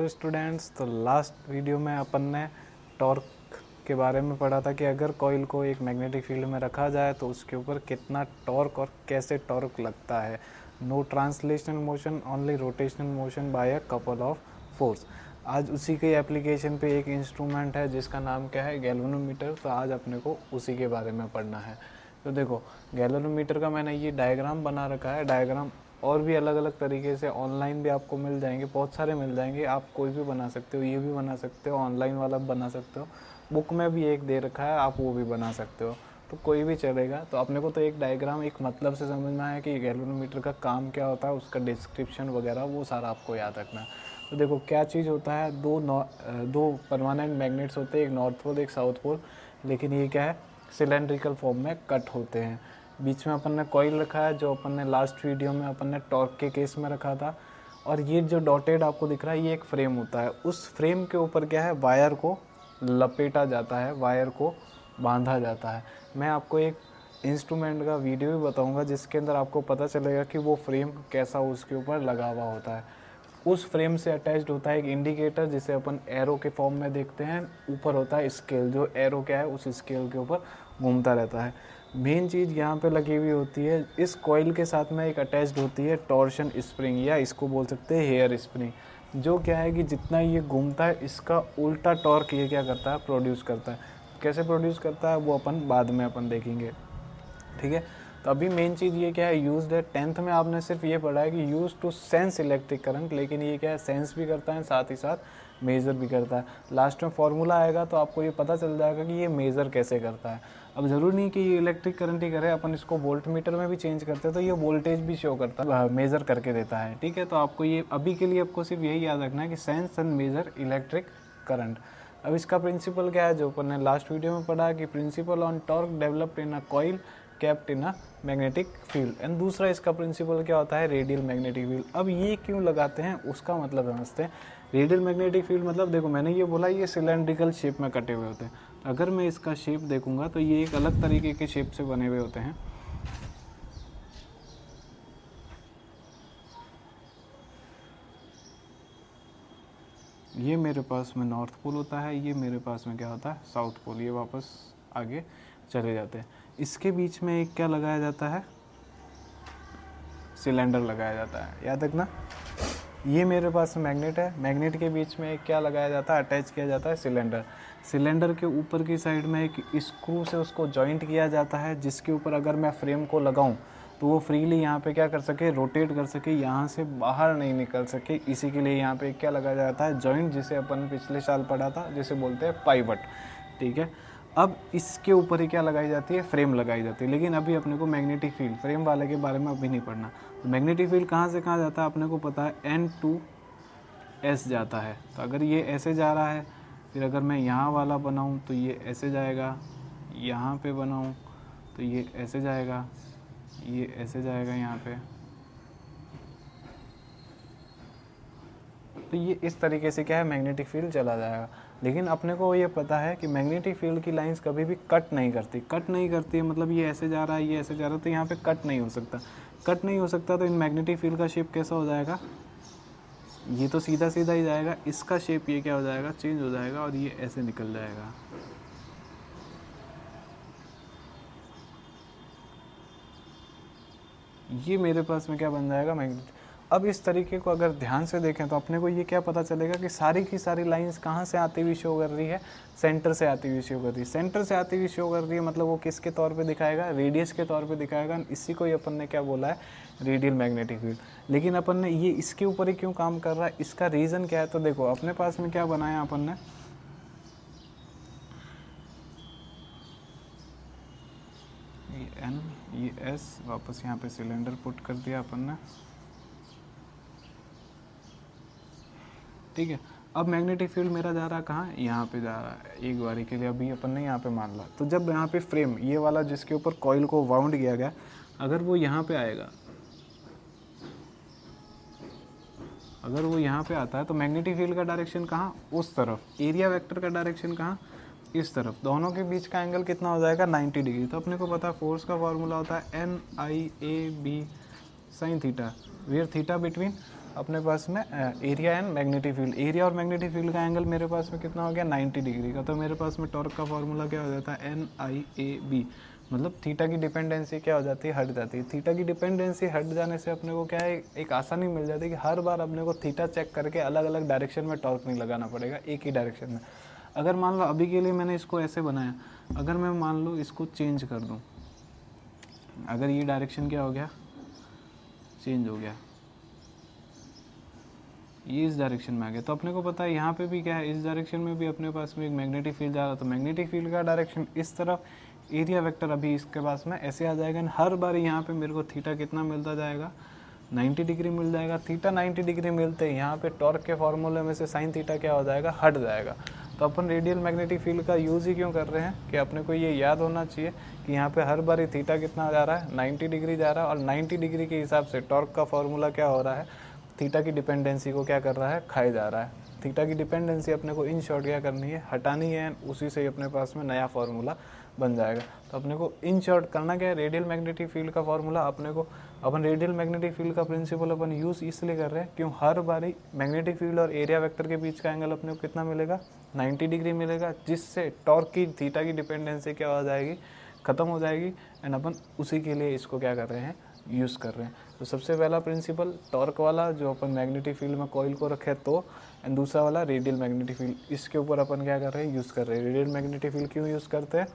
Hello students. तो last video में अपन ने टॉर्क के बारे में पढ़ा था कि अगर कॉइल को एक मैग्नेटिक फील्ड में रखा जाए तो उसके ऊपर कितना टॉर्क और कैसे टॉर्क लगता है। No translational motion, only rotational motion by a couple of force. आज उसी के एप्लीकेशन पे एक इंस्ट्रूमेंट है जिसका नाम क्या है, गैल्वेनोमीटर। तो आज अपने को उसी के बारे में पढ़ना है। तो देखो, गैल्वेनोमीटर का मैंने ये डायग्राम बना रखा है। डायग्राम और भी अलग अलग तरीके से ऑनलाइन भी आपको मिल जाएंगे, बहुत सारे मिल जाएंगे। आप कोई भी बना सकते हो, ये भी बना सकते हो, ऑनलाइन वाला बना सकते हो, बुक में भी एक दे रखा है, आप वो भी बना सकते हो, तो कोई भी चलेगा। तो अपने को तो एक डायग्राम एक मतलब से समझना है कि गैल्वेनोमीटर का काम क्या होता है, उसका डिस्क्रिप्शन वगैरह वो सारा आपको याद रखना है। तो देखो क्या चीज़ होता है, दो परमानेंट मैग्नेट्स होते हैं, एक नॉर्थ पोल एक साउथ पोल, लेकिन ये क्या है, सिलेंड्रिकल फॉर्म में कट होते हैं। बीच में अपन ने कॉइल रखा है, जो अपन ने लास्ट वीडियो में अपन ने टॉर्क के केस में रखा था। और ये जो डॉटेड आपको दिख रहा है, ये एक फ्रेम होता है। उस फ्रेम के ऊपर क्या है, वायर को लपेटा जाता है, वायर को बांधा जाता है। मैं आपको एक इंस्ट्रूमेंट का वीडियो भी बताऊंगा जिसके अंदर आपको पता चलेगा कि वो फ्रेम कैसा उसके ऊपर लगा हुआ होता है। उस फ्रेम से अटैच्ड होता है एक इंडिकेटर, जिसे अपन एरो के फॉर्म में देखते हैं। ऊपर होता है स्केल, जो एरो क्या है उस स्केल के ऊपर घूमता रहता है। मेन चीज़ यहाँ पे लगी हुई होती है, इस कॉइल के साथ में एक अटैच्ड होती है टॉर्शन स्प्रिंग, या इसको बोल सकते हैं हेयर स्प्रिंग, जो क्या है कि जितना ये घूमता है इसका उल्टा टॉर्क ये क्या करता है, प्रोड्यूस करता है। कैसे प्रोड्यूस करता है वो अपन बाद में अपन देखेंगे, ठीक है। तो अभी मेन चीज़ ये क्या है, यूज्ड है। 10th में आपने सिर्फ ये पढ़ा है कि use to sense electric current, लेकिन ये क्या है, सेंस भी करता है साथ ही साथ मेज़र भी करता है। लास्ट में फॉर्मूला आएगा तो आपको ये पता चल जाएगा कि ये मेज़र कैसे करता है। अब ज़रूरी नहीं कि ये इलेक्ट्रिक करंट ही करे, अपन इसको वोल्ट मीटर में भी चेंज करते हैं तो ये वोल्टेज भी शो करता है, मेज़र करके देता है, ठीक है। तो आपको ये अभी के लिए आपको सिर्फ यही याद रखना है कि sense and measure electric current. अब इसका प्रिंसिपल क्या है, जो अपन ने लास्ट वीडियो में पढ़ा कि principal on torque developed in a coil kept in a magnetic field. And दूसरा इसका प्रिंसिपल क्या होता है, रेडियल मैग्नेटिक फील्ड। अब ये क्यों लगाते हैं उसका मतलब समझते हैं। रेडियल मैग्नेटिक फील्ड मतलब, देखो मैंने ये बोला ये सिलेंड्रिकल शेप में कटे हुए होते हैं। अगर मैं इसका शेप देखूंगा तो ये एक अलग तरीके के शेप से बने हुए होते हैं। ये मेरे पास में नॉर्थ पोल होता है, ये मेरे पास में क्या होता है, साउथ पोल। ये वापस आगे चले जाते हैं। इसके बीच में एक क्या लगाया जाता है, सिलेंडर लगाया जाता है, याद रखना। ये मेरे पास मैग्नेट है, मैग्नेट के बीच में एक क्या लगाया जाता है, अटैच किया जाता है सिलेंडर। सिलेंडर के ऊपर की साइड में एक स्क्रू से उसको जॉइंट किया जाता है, जिसके ऊपर अगर मैं फ्रेम को लगाऊं तो वो फ्रीली यहाँ पे क्या कर सके, रोटेट कर सके, यहाँ से बाहर नहीं निकल सके। इसी के लिए यहाँ पे क्या लगाया जाता है, जॉइंट, जिसे अपन पिछले साल पढ़ा था, जिसे बोलते हैं पाइवट, ठीक है। अब इसके ऊपर ही क्या लगाई जाती है, फ्रेम लगाई जाती है। लेकिन अभी अपने को मैग्नेटिक फील्ड, फ्रेम वाले के बारे में अभी नहीं पढ़ना। तो मैग्नेटिक फील्ड कहाँ से कहाँ जाता है अपने को पता है, N to S जाता है। तो अगर ये ऐसे जा रहा है, फिर अगर मैं यहाँ वाला बनाऊँ तो ये ऐसे जाएगा, यहाँ पे बनाऊँ तो ये ऐसे जाएगा, ये ऐसे जाएगा यहाँ पे। तो ये इस तरीके से क्या है, मैग्नेटिक फील्ड चला जाएगा। लेकिन अपने को ये पता है कि मैग्नेटिक फील्ड की लाइंस कभी भी कट नहीं करती। कट नहीं करती है मतलब ये ऐसे जा रहा है, ये ऐसे जा रहा है, तो यहाँ पे कट नहीं हो सकता। कट नहीं हो सकता तो इन मैग्नेटिक फील्ड का शेप कैसा हो जाएगा, ये तो सीधा सीधा ही जाएगा, इसका शेप ये क्या हो जाएगा, चेंज हो जाएगा, और ये ऐसे निकल जाएगा। ये मेरे पास में क्या बन जाएगा, मैग्नेटिक। अब इस तरीके को अगर ध्यान से देखें तो अपने को ये क्या पता चलेगा कि सारी की सारी लाइंस कहाँ से आती हुई शो कर रही है, सेंटर से आती हुई शो कर रही है। सेंटर से आती हुई शो कर रही है मतलब वो किसके तौर पे दिखाएगा, रेडियस के तौर पे दिखाएगा। इसी को ही अपन ने क्या बोला है, रेडियल मैग्नेटिक फील्ड। लेकिन अपन ने ये इसके ऊपर ही क्यों काम कर रहा है, इसका रीज़न क्या है। तो देखो अपने पास में क्या बनाया अपन ने, ये N ये S, वापस यहाँ पे सिलेंडर पुट कर दिया अपन ने, ठीक है। अब मैग्नेटिक फील्ड मेरा जा रहा है कहाँ, यहाँ पे जा रहा है एक बारी के लिए। अभी अपन ने यहाँ पे मान ला, तो जब यहाँ पे फ्रेम ये वाला जिसके ऊपर कॉइल को वाउंड किया गया, अगर वो यहाँ पे आएगा, अगर वो यहाँ पे आता है तो मैग्नेटिक फील्ड का डायरेक्शन कहाँ, उस तरफ। एरिया वेक्टर का डायरेक्शन कहाँ, इस तरफ। दोनों के बीच का एंगल कितना हो जाएगा, 90 डिग्री। तो अपने को पता है फोर्स का फार्मूला होता है NIAB sin थीटा, वेयर थीटा बिटवीन अपने पास में area and magnetic field. Area और मैग्नेटिक फील्ड का एंगल मेरे पास में कितना हो गया 90 डिग्री का। तो मेरे पास में टॉर्क का फॉर्मूला क्या हो जाता है NIAB, मतलब थीटा की डिपेंडेंसी क्या हो जाती है, हट जाती है। थीटा की डिपेंडेंसी हट जाने से अपने को क्या है, एक आसानी मिल जाती है कि हर बार अपने को थीटा चेक करके अलग अलग डायरेक्शन में टॉर्क नहीं लगाना पड़ेगा, एक ही डायरेक्शन में। अगर मान लो अभी के लिए मैंने इसको ऐसे बनाया, अगर मैं मान लो इसको चेंज कर दूँ, अगर ये डायरेक्शन क्या हो गया, चेंज हो गया, ये इस डायरेक्शन में आ गया, तो अपने को पता है यहाँ पे भी क्या है, इस डायरेक्शन में भी अपने पास में एक मैग्नेटिक फील्ड जा रहा है। तो मैग्नेटिक फील्ड का डायरेक्शन इस तरफ, एरिया वेक्टर अभी इसके पास में ऐसे आ जाएगा। हर बार यहाँ पे मेरे को थीटा कितना मिलता जाएगा, 90 डिग्री मिल जाएगा। थीटा 90 डिग्री मिलते ही यहाँ पे टॉर्क के फॉर्मूले में से साइन थीटा क्या हो जाएगा, हट जाएगा। तो अपन रेडियल मैग्नेटिक फील्ड का यूज़ ही क्यों कर रहे हैं कि अपने को ये याद होना चाहिए कि यहाँ पे हर बार थीटा कितना जा रहा है, 90 डिग्री जा रहा है, और 90 डिग्री के हिसाब से टॉर्क का फॉर्मूला क्या हो रहा है, थीटा की डिपेंडेंसी को क्या कर रहा है, खाए जा रहा है। थीटा की डिपेंडेंसी अपने को इन शॉर्ट क्या करनी है, हटानी है, उसी से अपने पास में नया फार्मूला बन जाएगा। तो अपने को इन शॉर्ट करना क्या है, रेडियल मैग्नेटिक फील्ड का फार्मूला अपने को, अपन रेडियल मैग्नेटिक फील्ड का प्रिंसिपल अपन यूज़ इसलिए कर रहे हैं क्यों, हर बारी मैग्नेटिक फील्ड और एरिया वेक्टर के बीच का एंगल अपने को कितना मिलेगा, 90 डिग्री मिलेगा, जिससे टॉर्क की थीटा की डिपेंडेंसी क्या हो जाएगी, ख़त्म हो जाएगी। एंड अपन उसी के लिए इसको क्या कर रहे हैं, यूज़ कर रहे हैं। तो सबसे पहला प्रिंसिपल टॉर्क वाला जो अपन मैग्नेटिक फील्ड में कॉइल को रखे तो, एंड दूसरा वाला रेडियल मैग्नेटिक फील्ड, इसके ऊपर अपन क्या कर रहे हैं, यूज़ कर रहे हैं। रेडियल मैग्नेटिक फील्ड क्यों यूज़ करते हैं,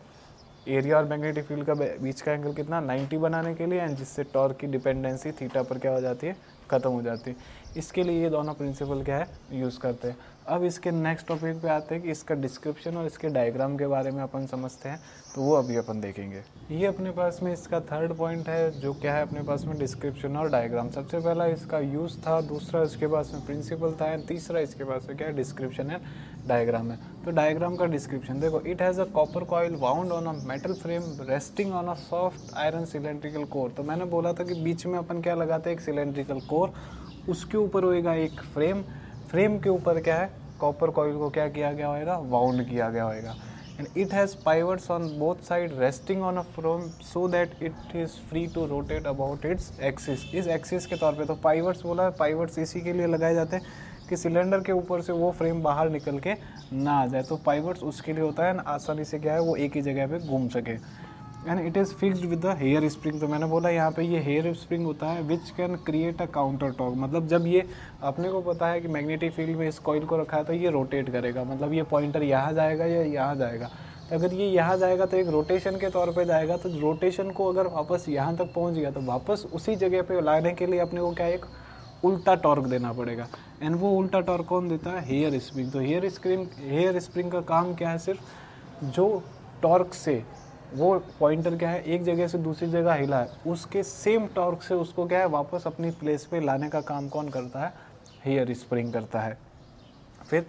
एरिया और मैग्नेटिक फील्ड का बीच का एंगल कितना 90 बनाने के लिए, एंड जिससे टॉर्क की डिपेंडेंसी थीटा पर क्या हो जाती है, ख़त्म हो जाती है। इसके लिए ये दोनों प्रिंसिपल क्या है, यूज़ करते हैं। अब इसके नेक्स्ट टॉपिक पे आते हैं कि इसका डिस्क्रिप्शन और इसके डायग्राम के बारे में अपन समझते हैं, तो वो अभी अपन देखेंगे। ये अपने पास में इसका थर्ड पॉइंट है जो क्या है अपने पास में, डिस्क्रिप्शन और डायग्राम। सबसे पहला इसका यूज़ था, दूसरा इसके पास में प्रिंसिपल था, एंड तीसरा इसके पास में क्या है, डिस्क्रिप्शन है, डायग्राम है। तो डायग्राम का डिस्क्रिप्शन देखो, it has a copper coil wound on a metal frame resting on a soft iron cylindrical core. तो मैंने बोला था कि बीच में अपन क्या लगाते हैं, एक सिलेंड्रिकल कोर, उसके ऊपर होएगा एक फ्रेम, फ्रेम के ऊपर क्या है, कॉपर कॉइल को क्या किया गया होगा, वाउंड किया गया होगा। And it has pivots on both side resting on a frame so that it is free to rotate about its axis. इस एक्सिस के तौर पे तो पाइवट्स बोला है, पाइवट्स इसी के लिए लगाए जाते हैं कि सिलेंडर के ऊपर से वो फ्रेम बाहर निकल के ना आ जाए। तो पाइवट्स उसके लिए होता है ना, आसानी से क्या है वो एक ही जगह पे घूम सके। And it is fixed with the hair spring. तो मैंने बोला यहाँ पे ये हेयर स्प्रिंग होता है which can create a counter torque. मतलब जब ये, अपने को पता है कि मैग्नेटिक फील्ड में इस कॉइल को रखा है तो ये रोटेट करेगा, मतलब ये पॉइंटर यहाँ जाएगा या यहाँ जाएगा। तो अगर ये यहाँ जाएगा तो एक रोटेशन के तौर पे जाएगा, तो रोटेशन को अगर वापस यहाँ तक पहुँच गया तो वापस उसी जगह पे लाने के लिए अपने को क्या, एक उल्टा टॉर्क देना पड़ेगा। एंड वो उल्टा टॉर्क कौन देता है, हेयर स्प्रिंग। तो हेयर स्प्रिंग का काम क्या है, सिर्फ जो टॉर्क से वो पॉइंटर क्या है एक जगह से दूसरी जगह हिला है, उसके सेम टॉर्क से उसको क्या है वापस अपनी प्लेस पे लाने का काम कौन करता है, हेयर स्प्रिंग करता है। फिर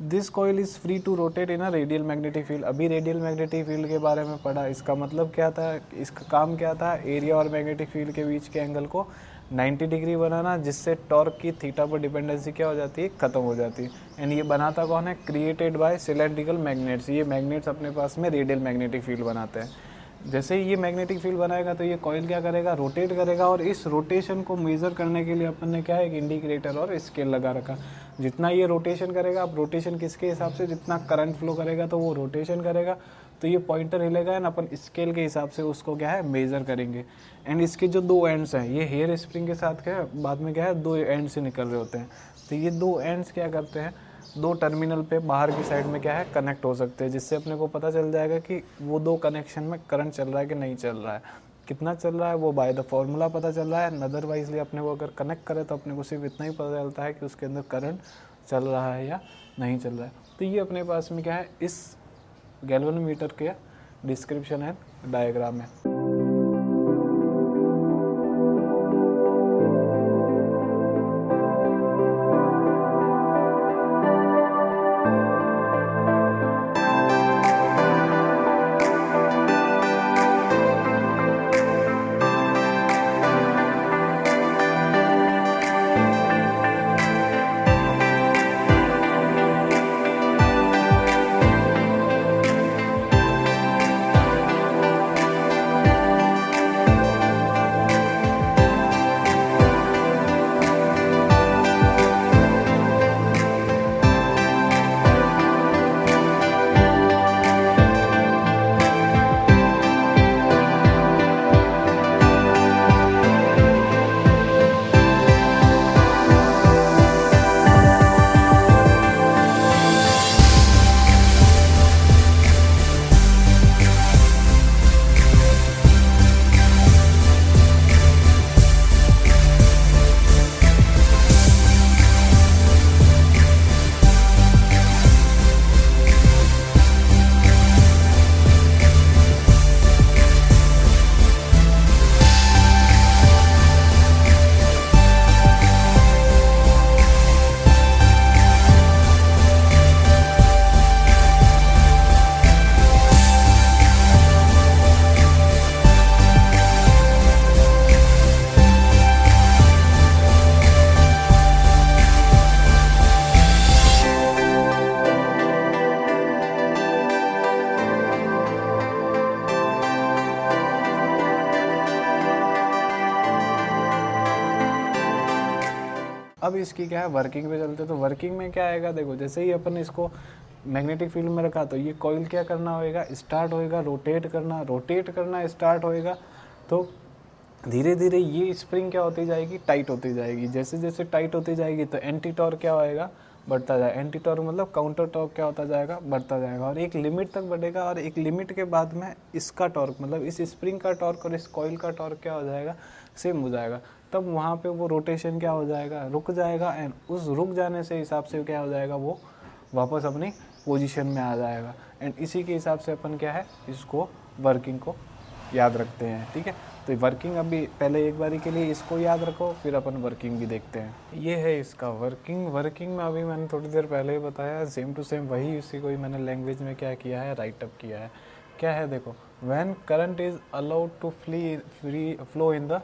this coil is free to rotate in a radial magnetic field. अभी रेडियल मैग्नेटिक फील्ड के बारे में पढ़ा, इसका मतलब क्या था, इसका काम क्या था, एरिया और मैग्नेटिक फील्ड के बीच के एंगल को 90 डिग्री बनाना, जिससे टॉर्क की थीटा पर डिपेंडेंसी क्या हो जाती है, ख़त्म हो जाती है। एंड ये बनाता कौन है, क्रिएटेड बाय सिलेंड्रिकल मैग्नेट्स। ये मैग्नेट्स अपने पास में रेडियल मैग्नेटिक फील्ड बनाते हैं। जैसे ही ये मैग्नेटिक फील्ड बनाएगा तो ये कॉइल क्या करेगा, रोटेट करेगा, और इस रोटेशन को मेज़र करने के लिए अपन ने क्या है, एक इंडिकेटर और स्केल लगा रखा। जितना ये रोटेशन करेगा, अब रोटेशन किसके हिसाब से, जितना करंट फ्लो करेगा तो वो रोटेशन करेगा, तो ये पॉइंटर हिलेगा एंड अपन स्केल के हिसाब से उसको क्या है मेज़र करेंगे। एंड इसके जो दो एंड्स हैं, ये हेयर स्प्रिंग के साथ क्या है बाद में क्या है दो एंड से निकल रहे होते हैं। तो ये दो एंड्स क्या करते हैं, दो टर्मिनल पे बाहर की साइड में क्या है कनेक्ट हो सकते हैं, जिससे अपने को पता चल जाएगा कि वो दो कनेक्शन में करंट चल रहा है कि नहीं चल रहा है, कितना चल रहा है वो बाय द फॉर्मूला पता चल रहा है। अदरवाइजली अपने को अगर कनेक्ट करें तो अपने को सिर्फ इतना ही पता चलता है कि उसके अंदर करंट चल रहा है या नहीं चल रहा है। तो ये अपने पास में क्या है, इस गैल्वेनोमीटर के डिस्क्रिप्शन है, डायग्राम है। अब इसकी क्या है वर्किंग पे चलते, तो वर्किंग में क्या आएगा देखो, जैसे ही अपन इसको मैग्नेटिक फील्ड में रखा तो ये कॉइल क्या करना होएगा, स्टार्ट होएगा रोटेट करना स्टार्ट होएगा। तो धीरे धीरे ये स्प्रिंग क्या होती जाएगी, टाइट होती जाएगी। जैसे जैसे टाइट होती जाएगी तो एंटी टॉर्क क्या होएगा, बढ़ता जाएगा। एंटी टॉर्क मतलब काउंटर टॉर्क क्या होता जाएगा, बढ़ता जाएगा, और एक लिमिट तक बढ़ेगा। और एक लिमिट के बाद में इसका टॉर्क मतलब इस स्प्रिंग का टॉर्क और इस कॉइल का टॉर्क क्या हो जाएगा, सेम हो जाएगा। तब वहाँ पे वो रोटेशन क्या हो जाएगा, रुक जाएगा। एंड उस रुक जाने से हिसाब से क्या हो जाएगा, वो वापस अपनी पोजीशन में आ जाएगा। एंड इसी के हिसाब से अपन क्या है, इसको वर्किंग को याद रखते हैं। ठीक है, तो वर्किंग अभी पहले एक बारी के लिए इसको याद रखो, फिर अपन वर्किंग भी देखते हैं। ये है इसका वर्किंग। वर्किंग में अभी मैंने थोड़ी देर पहले ही बताया, सेम टू सेम वही उसी को ही मैंने लैंग्वेज में क्या किया है, राइट अप किया है। क्या है देखो, when current is allowed to flow in the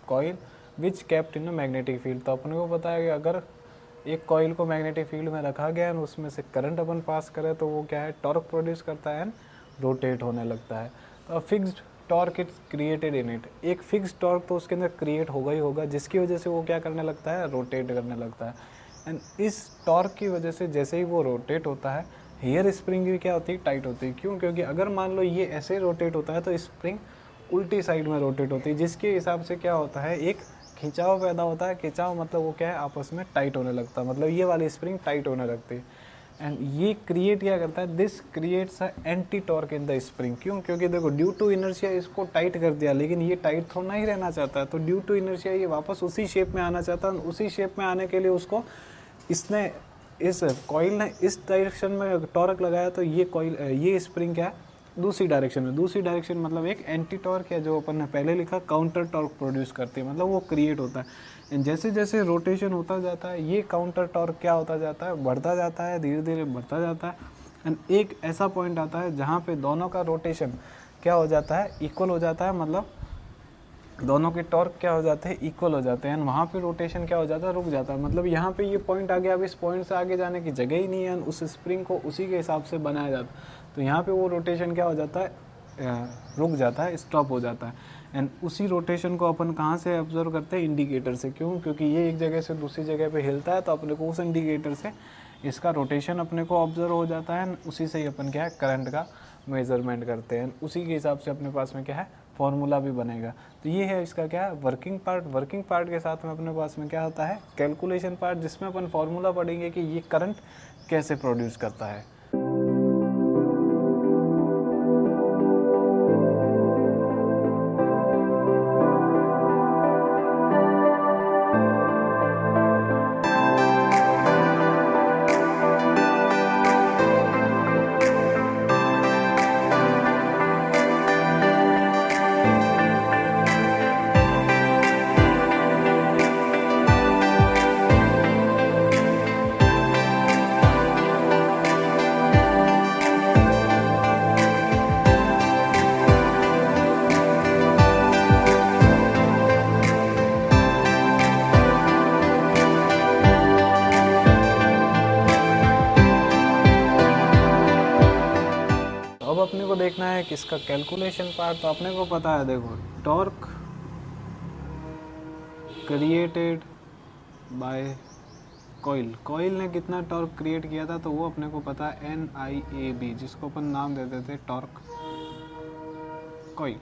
coil which kept in a magnetic field. तो अपने को पता है कि अगर एक कॉइल को मैग्नेटिक फील्ड में रखा गया है, उसमें से करंट अपन पास करे तो वो क्या है, टॉर्क प्रोड्यूस करता है एंड रोटेट होने लगता है। तो fixed torque is created in it, एक फिक्स टॉर्क तो उसके अंदर क्रिएट होगा ही होगा, जिसकी वजह से वो क्या करने लगता है, रोटेट करने लगता है। एंड इस टॉर्क की वजह से जैसे ही वो रोटेट होता है, हेयर स्प्रिंग भी क्या होती है, टाइट होती है। क्यों? क्योंकि अगर मान लो ये ऐसे रोटेट होता है तो स्प्रिंग उल्टी साइड में रोटेट होती है, जिसके हिसाब से क्या होता है, एक खिंचाव पैदा होता है। खिंचाव मतलब वो क्या है, आपस में टाइट होने लगता है, मतलब ये वाली स्प्रिंग टाइट होने लगती है। एंड ये क्रिएट क्या करता है, this creates a anti torque in the spring. क्यों? क्योंकि देखो ड्यू टू इनर्शिया इसको टाइट कर दिया, लेकिन ये टाइट थोड़ा ही रहना चाहता है। तो ड्यू टू इनर्शिया ये वापस उसी शेप में आना चाहता है। उसी शेप में आने के लिए उसको इसने इस कॉइल ने इस डायरेक्शन में टॉर्क लगाया, तो ये स्प्रिंग क्या है, दूसरी डायरेक्शन में। दूसरी डायरेक्शन मतलब एक एंटी टॉर्क है, जो अपन ने पहले लिखा काउंटर टॉर्क प्रोड्यूस करती है, मतलब वो क्रिएट होता है। जैसे जैसे रोटेशन होता जाता है, ये काउंटर टॉर्क क्या होता जाता है, बढ़ता जाता है, धीरे धीरे बढ़ता जाता है। एंड एक ऐसा पॉइंट आता है जहाँ पे दोनों का रोटेशन क्या हो जाता है, इक्वल हो जाता है, मतलब दोनों के टॉर्क क्या हो जाते हैं, इक्वल हो जाते हैं। वहाँ पे रोटेशन क्या हो जाता है, रुक जाता है। मतलब यहाँ पे ये पॉइंट आ गया, अब इस पॉइंट से आगे जाने की जगह ही नहीं है, उस स्प्रिंग को उसी के हिसाब से बनाया जाता है। तो यहाँ पे वो रोटेशन क्या हो जाता है, रुक जाता है, स्टॉप हो जाता है। एंड उसी रोटेशन को अपन कहाँ से ऑब्जर्व करते हैं, इंडिकेटर से। क्यों? क्योंकि ये एक जगह से दूसरी जगह पे हिलता है, तो अपने को उस इंडिकेटर से इसका रोटेशन अपने को ऑब्जर्व हो जाता है। उसी से ही अपन क्या है, करंट का मेजरमेंट करते हैं। उसी के हिसाब से अपने पास में क्या है, फॉर्मूला भी बनेगा। तो ये है इसका क्या है, वर्किंग पार्ट। वर्किंग पार्ट के साथ में अपने पास में क्या होता है, कैलकुलेशन पार्ट, जिसमें अपन फॉर्मूला पढ़ेंगे कि ये करंट कैसे प्रोड्यूस करता है। अब अपने को देखना है कि इसका कैलकुलेशन पार्ट। तो अपने को पता है, देखो, torque created by coil. Coil ने कितना टॉर्क क्रिएट किया था, तो वो अपने को पता है NIAB, जिसको अपन नाम दे देते टॉर्क कॉइल।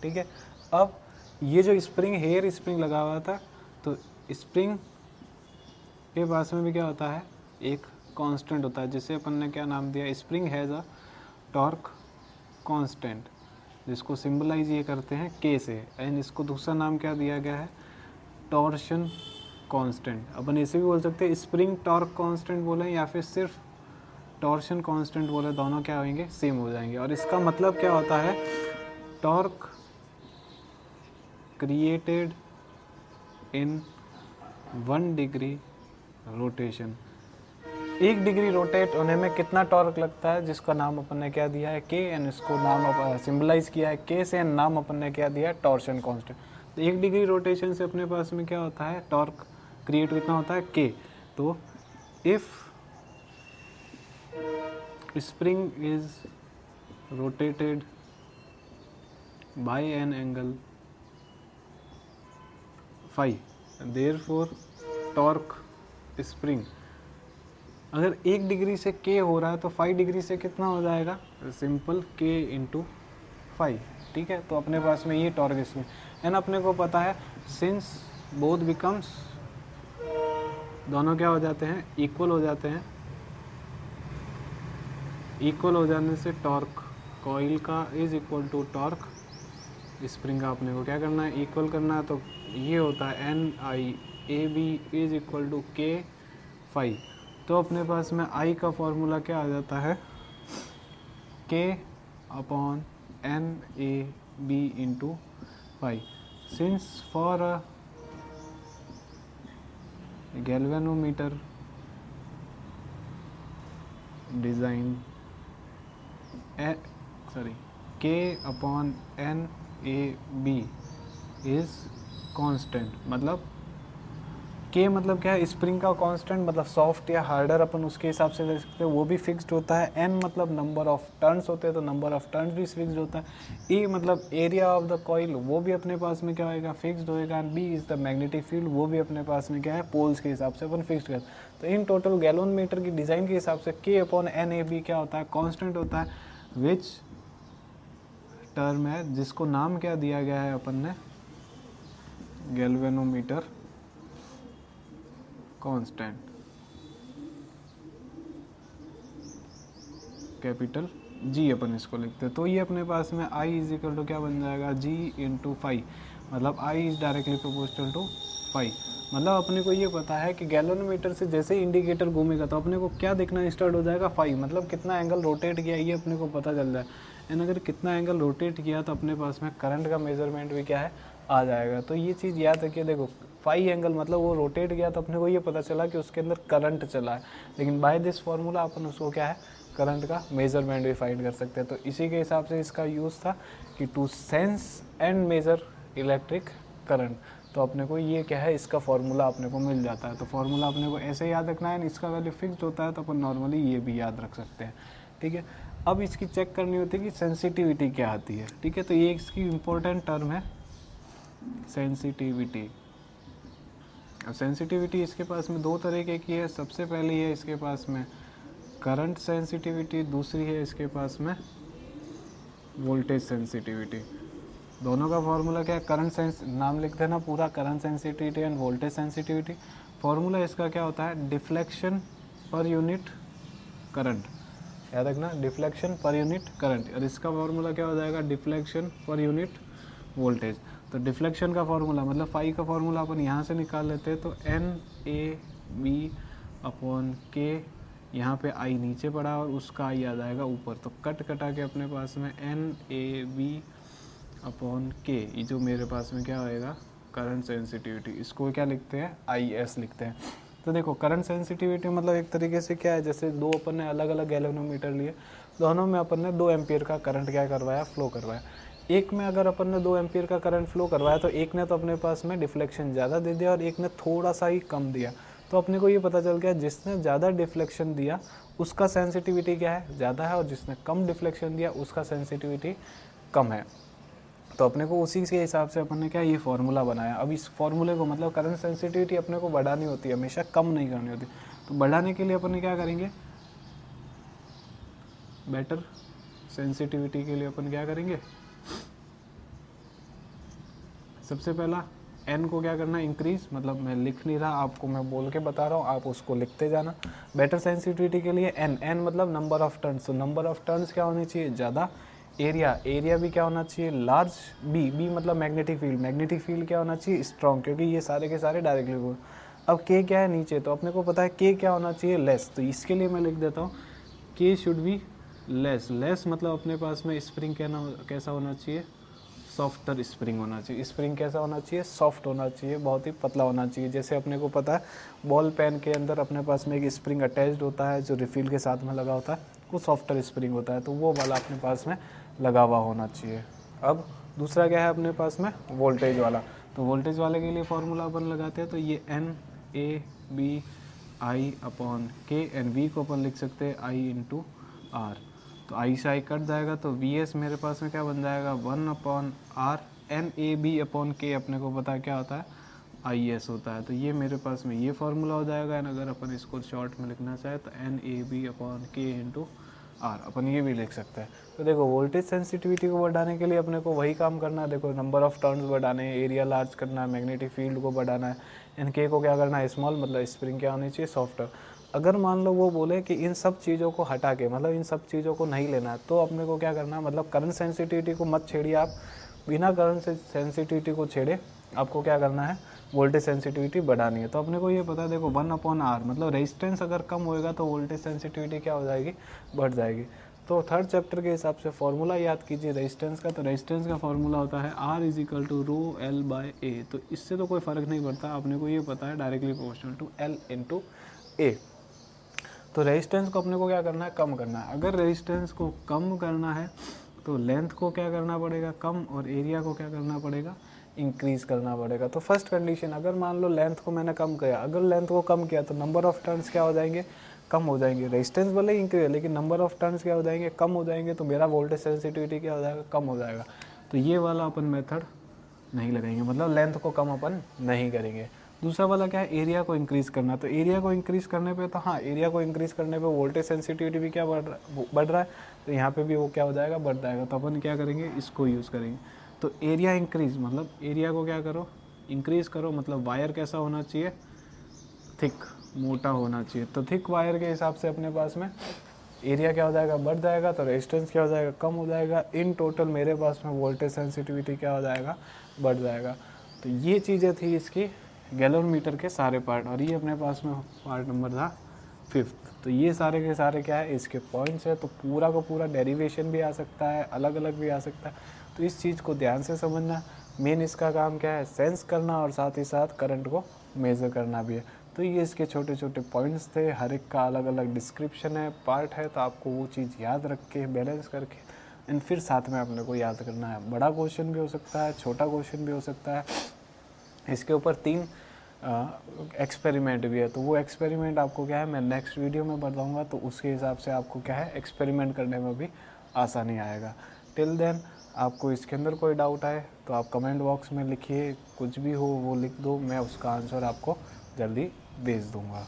ठीक है, अब ये जो स्प्रिंग, हेयर स्प्रिंग लगा हुआ था, तो स्प्रिंग के पास में भी क्या होता है, एक कांस्टेंट होता है, जिसे अपन ने क्या नाम दिया, spring has a torque constant, जिसको सिंबलाइज ये करते हैं K से। एंड इसको दूसरा नाम क्या दिया गया है, टॉर्शन कांस्टेंट। अपन ऐसे भी बोल सकते हैं स्प्रिंग टॉर्क कांस्टेंट बोले, या फिर सिर्फ टॉर्शन कांस्टेंट बोले, दोनों क्या होंगे, सेम हो जाएंगे। और इसका मतलब क्या होता है, torque created in 1 degree rotation. 1 degree rotate होने में कितना टॉर्क लगता है, जिसका नाम अपन ने क्या दिया है, K। एंड इसको नाम सिंबलाइज किया है K से, नाम अपन ने क्या दिया है, टॉर्शन कांस्टेंट। तो 1 डिग्री रोटेशन से अपने पास में क्या होता है, टॉर्क क्रिएट कितना होता है, K। तो if spring is rotated bye an angle phi, therefore torque spring अगर 1 डिग्री से k हो रहा है तो 5 डिग्री से कितना हो जाएगा, सिंपल k इंटू 5, ठीक है। तो अपने पास में ये टॉर्क स्प्रिंग एंड अपने को पता है सिंस बोथ बिकम्स, दोनों क्या हो जाते हैं, इक्वल हो जाते हैं, इक्वल हो जाने से टॉर्क कॉइल का is equal to torque spring का अपने को क्या करना है, इक्वल करना है। तो ये होता है NIAB is equal to K5। तो अपने पास में I का फॉर्मूला क्या आ जाता है, K upon NAB into 5। Since for a galvanometer design K upon NAB is constant, मतलब K मतलब क्या है, स्प्रिंग का कांस्टेंट, मतलब सॉफ्ट या हार्डर अपन उसके हिसाब से ले सकते हैं, वो भी फिक्स्ड होता है। N मतलब नंबर ऑफ टर्न्स होते हैं तो नंबर ऑफ टर्न्स भी फिक्स्ड होता है। E मतलब एरिया ऑफ द कॉइल, वो भी अपने पास में क्या होएगा, फिक्स्ड होएगा। And B is the magnetic field, वो भी अपने पास में क्या है, पोल्स के हिसाब से अपन फिक्स्ड करते हैं। तो इन टोटल गैलोनमीटर की डिज़ाइन के हिसाब से K अपॉन NAB क्या होता है, कॉन्स्टेंट होता है, विच टर्म है जिसको नाम क्या दिया गया है अपन ने, गैल्वेनोमीटर कांस्टेंट, कैपिटल G अपन इसको लिखते हैं। तो ये अपने पास में I इज इक्वल टू क्या बन जाएगा, G इंटू 5, मतलब I is directly proportional to 5। मतलब अपने को ये पता है कि गैलोनोमीटर से जैसे इंडिकेटर घूमेगा तो अपने को क्या दिखना स्टार्ट हो जाएगा, 5, मतलब कितना एंगल रोटेट किया ये अपने को पता चल जाए। एंड अगर कितना एंगल रोटेट किया तो अपने पास में करंट का मेजरमेंट भी क्या है, आ जाएगा। तो ये चीज़ याद रखिए, देखो 5 एंगल मतलब वो रोटेट गया तो अपने को ये पता चला कि उसके अंदर करंट चला है, लेकिन बाय दिस फार्मूला अपन उसको क्या है, करंट का मेजरमेंट भी फाइंड कर सकते हैं। तो इसी के हिसाब से इसका यूज़ था कि to sense and measure electric current. तो अपने को ये क्या है, इसका फार्मूला अपने को मिल जाता है। तो फार्मूला अपने को ऐसे याद रखना है, इसका वैल्यू फिक्स्ड होता है तो अपन नॉर्मली ये भी याद रख सकते हैं, ठीक है। अब इसकी चेक करनी होती है कि सेंसिटिविटी क्या आती है, ठीक है। तो ये इसकी इम्पोर्टेंट टर्म है सेंसिटिविटी। अब सेंसिटिविटी इसके पास में 2 तरीके की है। सबसे पहली है इसके पास में करंट सेंसिटिविटी, दूसरी है इसके पास में वोल्टेज सेंसिटिविटी। दोनों का फार्मूला क्या है, करंट सेंस, नाम लिख देना पूरा, current sensitivity end voltage sensitivity. Formula इसका क्या होता है, डिफ्लेक्शन पर यूनिट करंट, याद रखना, डिफ्लेक्शन पर यूनिट करंट। और इसका फार्मूला क्या हो जाएगा, डिफ्लेक्शन पर यूनिट वोल्टेज। तो डिफ्लेक्शन का फार्मूला मतलब फाई का फार्मूला अपन यहाँ से निकाल लेते हैं, तो NAB अपॉन K, यहाँ पे I नीचे पड़ा और उसका I आ जाएगा ऊपर। तो कट कटा के अपने पास में NAB अपॉन K, ये जो मेरे पास में क्या होएगा, करंट सेंसिटिविटी, इसको क्या लिखते हैं, IS लिखते हैं। तो देखो करंट सेंसिटिविटी मतलब एक तरीके से क्या है, जैसे दो अपन ने अलग अलग गैल्वेनोमीटर लिए, दोनों में अपन ने 2 एम्पियर का करंट क्या करवाया, फ्लो करवाया। एक में अगर अपन ने 2 एम्पियर का करंट फ्लो करवाया तो एक ने तो अपने पास में डिफ्लेक्शन ज़्यादा दे दिया और एक ने थोड़ा सा ही कम दिया। तो अपने को ये पता चल गया जिसने ज़्यादा डिफ्लेक्शन दिया उसका सेंसिटिविटी क्या है, ज़्यादा है, और जिसने कम डिफ्लेक्शन दिया उसका सेंसिटिविटी कम है। तो अपने को उसी के हिसाब से अपन ने क्या ये फार्मूला बनाया। अब इस फार्मूले को मतलब करंट सेंसिटिविटी अपने को बढ़ानी होती है, हमेशा कम नहीं करनी होती। तो बढ़ाने के लिए अपन ने क्या करेंगे, बेटर सेंसिटिविटी के लिए अपन क्या करेंगे, सबसे पहला n को क्या करना है, इंक्रीज, मतलब मैं लिख नहीं रहा आपको, मैं बोल के बता रहा हूँ, आप उसको लिखते जाना। बेटर सेंसिटिविटी के लिए n मतलब नंबर ऑफ टर्न्स, तो नंबर ऑफ टर्न्स क्या होनी चाहिए, ज़्यादा। एरिया भी क्या होना चाहिए, लार्ज। बी मतलब मैग्नेटिक फील्ड क्या होना चाहिए, स्ट्रॉन्ग, क्योंकि ये सारे के सारे डायरेक्टली हो। अब के क्या है, नीचे, तो अपने को पता है के क्या होना चाहिए, लेस। तो इसके लिए मैं लिख देता हूँ के शुड बी लेस मतलब अपने पास में स्प्रिंग कैसा होना चाहिए, सॉफ्टर स्प्रिंग होना चाहिए। स्प्रिंग कैसा होना चाहिए, सॉफ्ट होना चाहिए, बहुत ही पतला होना चाहिए। जैसे अपने को पता है बॉल पेन के अंदर अपने पास में एक स्प्रिंग अटैच्ड होता है जो रिफिल के साथ में लगा होता है, वो सॉफ्टर स्प्रिंग होता है, तो वो वाला अपने पास में लगा हुआ होना चाहिए। अब दूसरा क्या है अपने पास में, वोल्टेज वाला। तो वोल्टेज वाले के लिए फार्मूला अपन लगाते हैं, तो ये NAB I upon K, and V को अपन लिख सकते हैं I इंटू R। तो I से I कट जाएगा तो VS मेरे पास में क्या बन जाएगा, 1 upon R। NAB upon K अपने को पता क्या होता है, IS होता है। तो ये मेरे पास में ये फार्मूला हो जाएगा। एंड अगर अपन इसको शॉर्ट में लिखना चाहे तो NAB/K/R अपन ये भी लिख सकते हैं। तो देखो वोल्टेज सेंसिटिविटी को बढ़ाने के लिए अपने को वही काम करना है। देखो नंबर ऑफ टर्न्स बढ़ाने हैं, एरिया लार्ज करना है, मैग्नेटिक फील्ड को बढ़ाना है। एंड K को क्या करना है, स्मॉल, मतलब स्प्रिंग क्या होनी चाहिए, सॉफ्टर। अगर मान लो वो बोले कि इन सब चीज़ों को हटा के, मतलब इन सब चीज़ों को नहीं लेना है, तो अपने को क्या करना है, मतलब करंट सेंसिटिविटी को मत छेड़िए आप, बिना करंट सेंसिटिविटी को छेड़े आपको क्या करना है, वोल्टेज सेंसिटिविटी बढ़ानी है। तो अपने को ये पता है, देखो 1/R, मतलब रेजिस्टेंस अगर कम होएगा तो वोल्टेज सेंसिटिविटी क्या हो जाएगी, बढ़ जाएगी। तो थर्ड चैप्टर के हिसाब से फॉर्मूला याद कीजिए रेजिस्टेंस का। तो रेजिस्टेंस का फॉर्मूला होता है R=ρL/A। तो इससे तो कोई फ़र्क नहीं पड़ता, अपने को ये पता है डायरेक्टली प्रोपोर्शनल टू L/A। तो रेजिस्टेंस को अपने को क्या करना है, कम करना है। अगर रेजिस्टेंस को कम करना है तो लेंथ को क्या करना पड़ेगा, कम, और एरिया को क्या करना पड़ेगा, इंक्रीज़ करना पड़ेगा। तो फर्स्ट कंडीशन, अगर मान लो लेंथ को मैंने कम किया, अगर लेंथ को कम किया तो नंबर ऑफ टर्न्स क्या हो जाएंगे, कम हो जाएंगे। रेजिस्टेंस भले ही इंक्रीज है लेकिन नंबर ऑफ टर्न्स क्या हो जाएंगे, कम हो जाएंगे। तो मेरा वोल्टेज सेंसिटिविटी क्या हो जाएगा, कम हो जाएगा। तो ये वाला अपन मेथड नहीं लगाएंगे, मतलब लेंथ को कम अपन नहीं करेंगे। दूसरा वाला क्या है, एरिया को इंक्रीज़ करना। तो एरिया को इंक्रीज़ करने पे, तो हाँ, एरिया को इंक्रीज़ करने पे वोल्टेज सेंसिटिविटी भी क्या बढ़ रहा है, तो यहाँ पे भी वो क्या हो जाएगा, बढ़ जाएगा। तो अपन क्या करेंगे, इसको यूज़ करेंगे। तो एरिया इंक्रीज़, मतलब एरिया को क्या करो, इंक्रीज़ करो। मतलब वायर कैसा होना चाहिए, थिक, मोटा होना चाहिए। तो थिक वायर के हिसाब से अपने पास में एरिया क्या हो जाएगा, बढ़ जाएगा। तो रेजिस्टेंस क्या हो जाएगा, कम हो जाएगा। इन टोटल मेरे पास में वोल्टेज सेंसिटिविटी क्या हो जाएगा, बढ़ जाएगा। तो ये चीज़ें थी इसकी गैलोमीटर के सारे पार्ट, और ये अपने पास में पार्ट नंबर था 5th। तो ये सारे के सारे क्या है, इसके पॉइंट्स है। तो पूरा का पूरा डेरिवेशन भी आ सकता है, अलग अलग भी आ सकता है। तो इस चीज़ को ध्यान से समझना। मेन इसका काम क्या है, सेंस करना, और साथ ही साथ करंट को मेज़र करना भी है। तो ये इसके छोटे छोटे पॉइंट्स थे, हर एक का अलग अलग डिस्क्रिप्शन है, पार्ट है। तो आपको वो चीज़ याद रख के, बैलेंस करके, एंड फिर साथ में अपने को याद करना है। बड़ा क्वेश्चन भी हो सकता है, छोटा क्वेश्चन भी हो सकता है। इसके ऊपर 3 एक्सपेरिमेंट भी है। तो वो एक्सपेरिमेंट आपको क्या है, मैं नेक्स्ट वीडियो में बताऊंगा। तो उसके हिसाब से आपको क्या है, एक्सपेरिमेंट करने में भी आसानी आएगा। टिल देन आपको इसके अंदर कोई डाउट आए तो आप कमेंट बॉक्स में लिखिए, कुछ भी हो वो लिख दो, मैं उसका आंसर आपको जल्दी भेज दूंगा।